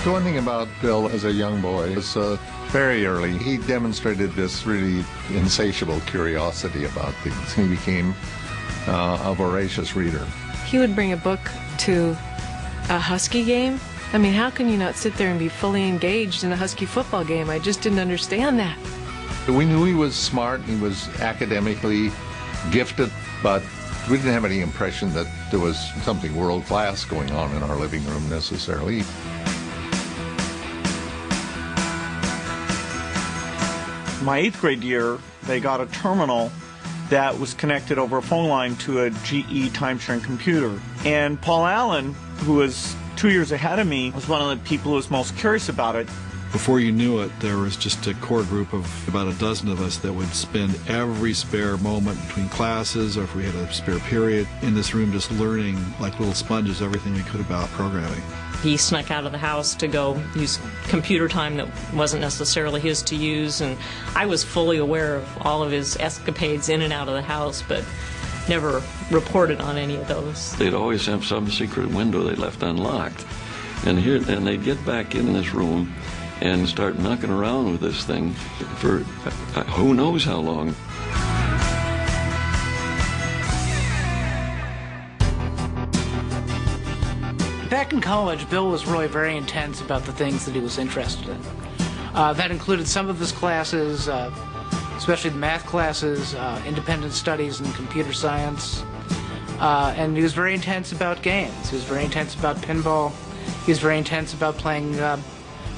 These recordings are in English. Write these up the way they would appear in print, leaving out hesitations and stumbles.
So one thing about Bill as a young boy was very early. He demonstrated this really insatiable curiosity about things. He became a voracious reader. He would bring a book to a Husky game. I mean, how can you not sit there and be fully engaged in a Husky football game? I just didn't understand that. We knew he was smart, he was academically gifted, but we didn't have any impression that there was something world-class going on in our living room necessarily. My 8th grade year, they got a terminal that was connected over a phone line to a GE time-sharing computer. And Paul Allen, who was 2 years ahead of me, was one of the people who was most curious about it. Before you knew it, there was just a core group of about a dozen of us that would spend every spare moment between classes, or if we had a spare period, in this room just learning like little sponges everything we could about programming. He snuck out of the house to go use computer time that wasn't necessarily his to use, and I was fully aware of all of his escapades in and out of the house, but never reported on any of those. They'd always have some secret window they left unlocked, and they'd get back in this room and start knocking around with this thing for who knows how long. Back in college, Bill was really very intense about the things that he was interested in. That included some of his classes, especially the math classes, independent studies and computer science. And he was very intense about games. He was very intense about pinball. He was very intense about playing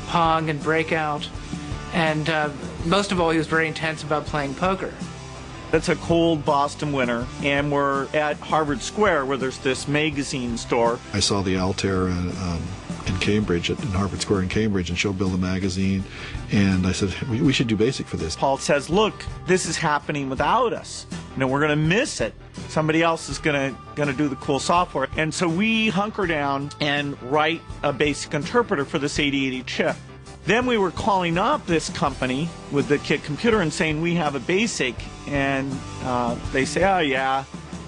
Pong and Breakout. And most of all, he was very intense about playing poker. It's a cold Boston winter, and we're at Harvard Square, where there's this magazine store. I saw the Altair in Cambridge, in Harvard Square in Cambridge, and showed Bill the magazine, and I said, we should do BASIC for this. Paul says, look, this is happening without us. You know, we're going to miss it. Somebody else is going to do the cool software. And so we hunker down and write a BASIC interpreter for this 8080 chip. Then we were calling up this company with the kit computer and saying, we have a BASIC. And they say, oh, yeah,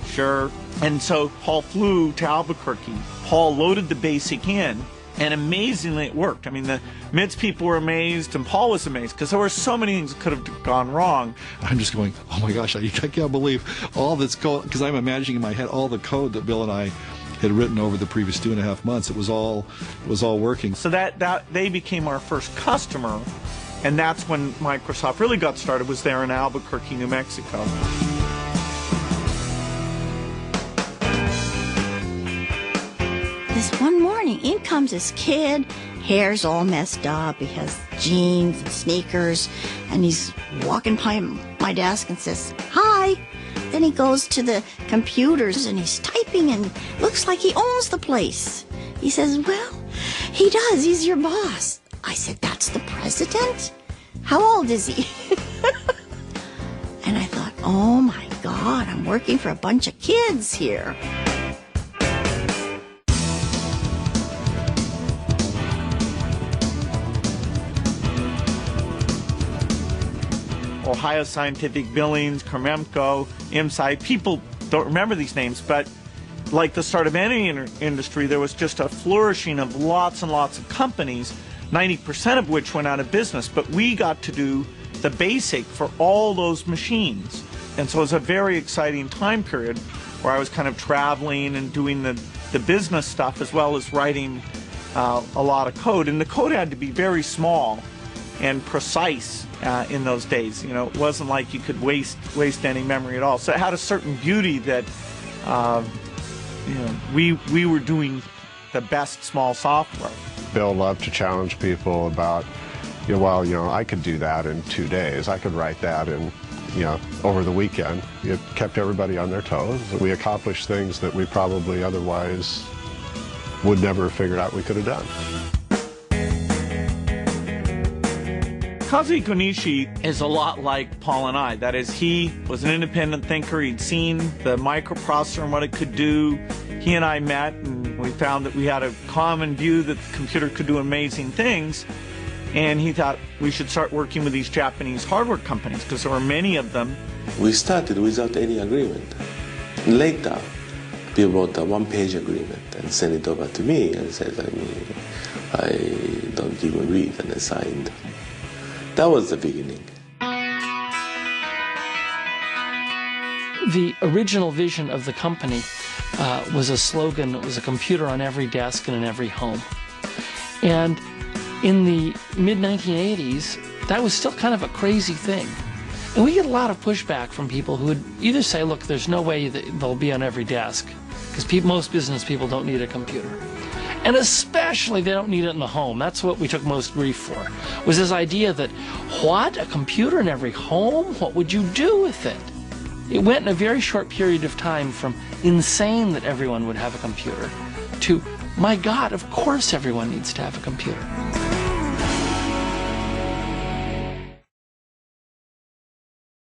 sure. And so Paul flew to Albuquerque. Paul loaded the BASIC in, and amazingly it worked. I mean, the MITS people were amazed, and Paul was amazed, because there were so many things that could have gone wrong. I'm just going, oh my gosh, I can't believe all this code, because I'm imagining in my head all the code that Bill and I had written over the previous 2.5 months. It was all working. So that they became our first customer, and that's when Microsoft really got started, was there in Albuquerque, New Mexico. This one morning, in comes this kid, hair's all messed up, he has jeans and sneakers, and he's walking by my desk and says, hi. Then he goes to the computers and he's typing and looks like he owns the place. He says, well, he does, he's your boss. I said, that's the president? How old is he? And I thought, oh my God, I'm working for a bunch of kids here. Ohio Scientific Billings, Krememco, IMSI. People don't remember these names, but like the start of any industry, there was just a flourishing of lots and lots of companies, 90% of which went out of business. But we got to do the BASIC for all those machines. And so it was a very exciting time period where I was kind of traveling and doing the business stuff as well as writing a lot of code. And the code had to be very small and precise in those days. You know, it wasn't like you could waste any memory at all. So it had a certain beauty that, you know, we were doing the best small software. Bill loved to challenge people about, you know, well, you know, I could do that in 2 days. I could write that in, you know, over the weekend. It kept everybody on their toes. We accomplished things that we probably otherwise would never have figured out we could have done. Kazuhiko Nishi is a lot like Paul and I. That is, he was an independent thinker. He'd seen the microprocessor and what it could do. He and I met, and we found that we had a common view that the computer could do amazing things. And he thought we should start working with these Japanese hardware companies, because there were many of them. We started without any agreement. Later, Bill wrote a one-page agreement and sent it over to me and said, I don't even read, and I signed. That was the beginning. The original vision of the company was a slogan. It was a computer on every desk and in every home. And in the mid-1980s, that was still kind of a crazy thing. And we get a lot of pushback from people who would either say, look, there's no way that they'll be on every desk, because most business people don't need a computer. And especially they don't need it in the home. That's what we took most grief for, was this idea that, what, a computer in every home? What would you do with it? It went in a very short period of time from insane that everyone would have a computer to, my God, of course everyone needs to have a computer.